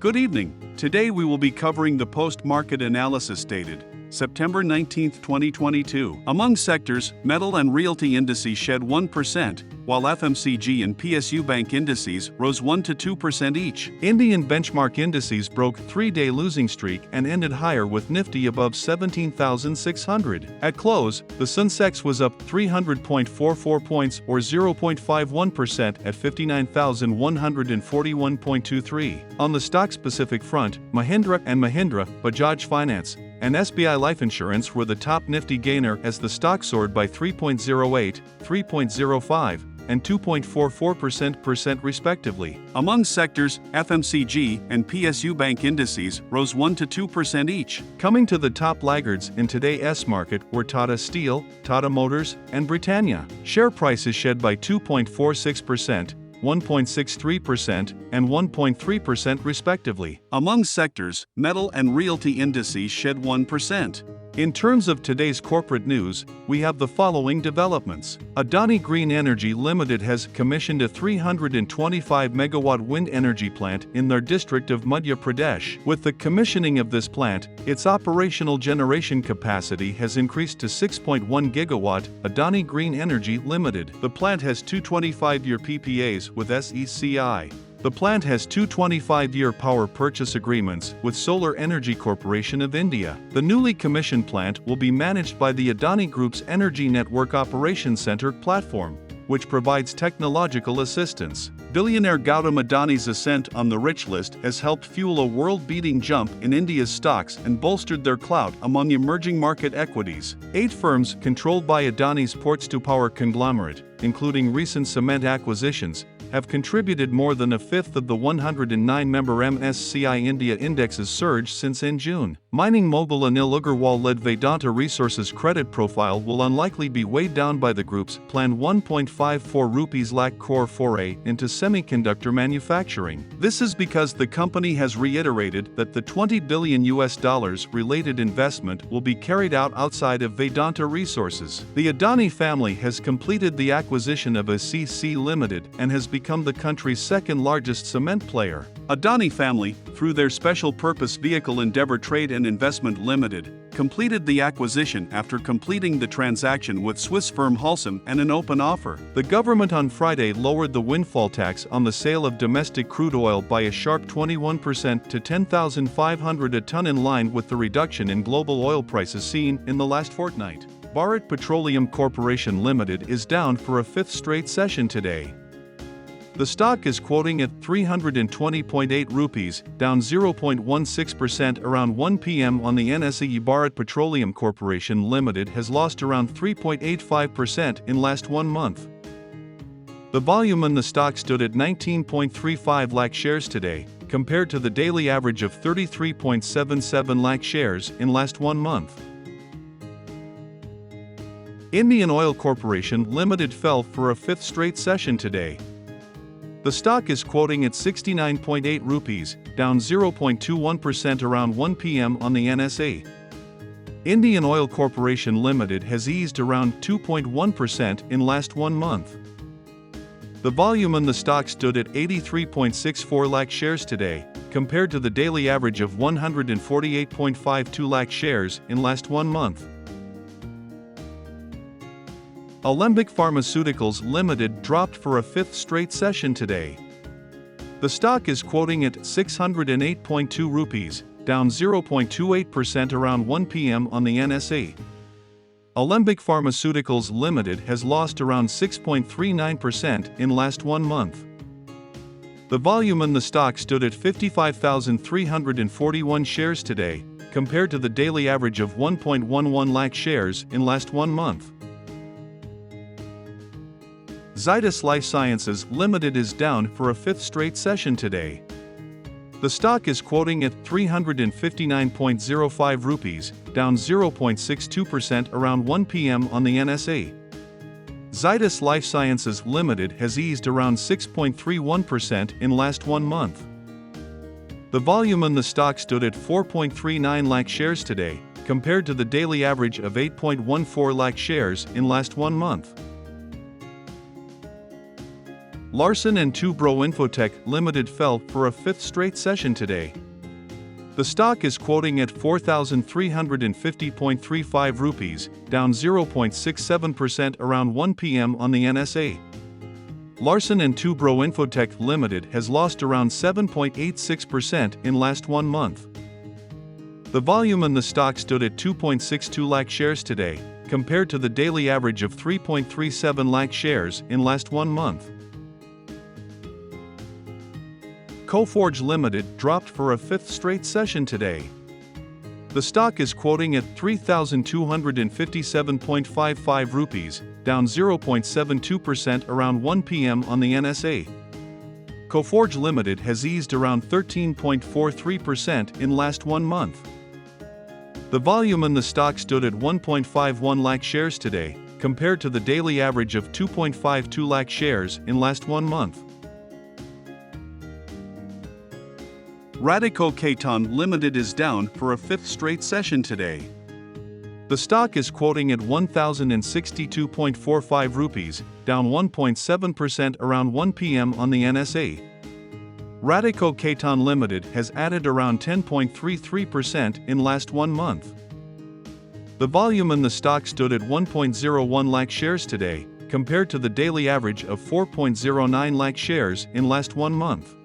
Good evening. Today we will be covering the post-market analysis dated September 19, 2022. Among sectors, metal and realty indices shed 1%, while FMCG and PSU bank indices rose 1 to 2% each. Indian benchmark indices broke 3-day losing streak and ended higher with Nifty above 17,600. At close, the SENSEX was up 300.44 points or 0.51% at 59,141.23. On the stock-specific front, Mahindra & Mahindra, Bajaj Finance, and SBI Life Insurance were the top Nifty gainer as the stock soared by 3.08, 3.05, and 2.44% respectively. Among sectors, FMCG and PSU bank indices rose 1 to 2% each. Coming to the top laggards in today's market were Tata Steel, Tata Motors, and Britannia. Share prices shed by 2.46%, 1.63%, and 1.3% respectively. Among sectors, metal and realty indices shed 1%. In terms of today's corporate news, we have the following developments. Adani Green Energy Limited has commissioned a 325-megawatt wind energy plant in their district of Madhya Pradesh. With the commissioning of this plant, its operational generation capacity has increased to 6.1 gigawatt. Adani Green Energy Limited. The plant has two 25-year PPAs with SECI. The plant has two 25-year power purchase agreements with Solar Energy Corporation of India. The newly commissioned plant will be managed by the Adani Group's Energy Network Operations Center platform, which provides technological assistance. Billionaire Gautam Adani's ascent on the rich list has helped fuel a world-beating jump in India's stocks and bolstered their clout among emerging market equities. 8 firms controlled by Adani's ports-to-power conglomerate, including recent cement acquisitions, have contributed more than a fifth of the 109-member MSCI India Index's surge since in June. Mining mogul Anil Agarwal-led Vedanta Resources' credit profile will unlikely be weighed down by the group's planned 1.54 lakh crore foray into semiconductor manufacturing. This is because the company has reiterated that the $20 billion related investment will be carried out outside of Vedanta Resources. The Adani family has completed the acquisition of ACC Limited and has become the country's second-largest cement player. Adani family, through their special purpose vehicle Endeavour Trade and Investment Limited, completed the acquisition after completing the transaction with Swiss firm Holcim and an open offer. The government on Friday lowered the windfall tax on the sale of domestic crude oil by a sharp 21% to $10,500 a ton, in line with the reduction in global oil prices seen in the last fortnight. Bharat Petroleum Corporation Limited is down for a 5th straight session today. The stock is quoting at 320.8 rupees, down 0.16% around 1 p.m. on the NSE. Bharat Petroleum Corporation Limited has lost around 3.85% in last 1 month. The volume in the stock stood at 19.35 lakh shares today, compared to the daily average of 33.77 lakh shares in last 1 month. Indian Oil Corporation Limited fell for a 5th straight session today. The stock is quoting at 69.8 rupees, down 0.21% around 1 p.m. on the NSE. Indian Oil Corporation Limited has eased around 2.1% in last 1 month. The volume in the stock stood at 83.64 lakh shares today, compared to the daily average of 148.52 lakh shares in last 1 month. Alembic Pharmaceuticals Limited dropped for a 5th straight session today. The stock is quoting at 608.2 rupees, down 0.28% around 1 p.m. on the NSE. Alembic Pharmaceuticals Limited has lost around 6.39% in last 1 month. The volume in the stock stood at 55,341 shares today, compared to the daily average of 1.11 lakh shares in last 1 month. Zydus Lifesciences Limited is down for a 5th straight session today. The stock is quoting at 359.05 rupees, down 0.62% around 1 p.m. on the NSE. Zydus Lifesciences Limited has eased around 6.31% in last 1 month. The volume in the stock stood at 4.39 lakh shares today, compared to the daily average of 8.14 lakh shares in last 1 month. Larsen and Toubro Infotech Limited fell for a fifth straight session today. The stock is quoting at 4,350.35 rupees, down 0.67% around 1 p.m. on the NSE. Larsen and Toubro Infotech Limited has lost around 7.86% in last 1 month. The volume in the stock stood at 2.62 lakh shares today, compared to the daily average of 3.37 lakh shares in last 1 month. Coforge Limited dropped for a fifth straight session today. The stock is quoting at 3,257.55 rupees, down 0.72% around 1 p.m. on the NSE. Coforge Limited has eased around 13.43% in last 1 month. The volume in the stock stood at 1.51 lakh shares today, compared to the daily average of 2.52 lakh shares in last 1 month. Radico Khaitan Limited is down for a fifth straight session today. The stock is quoting at 1,062.45 rupees, down 1.7% around 1 p.m. on the NSE. Radico Khaitan Limited has added around 10.33% in last 1 month. The volume in the stock stood at 1.01 lakh shares today, compared to the daily average of 4.09 lakh shares in last 1 month.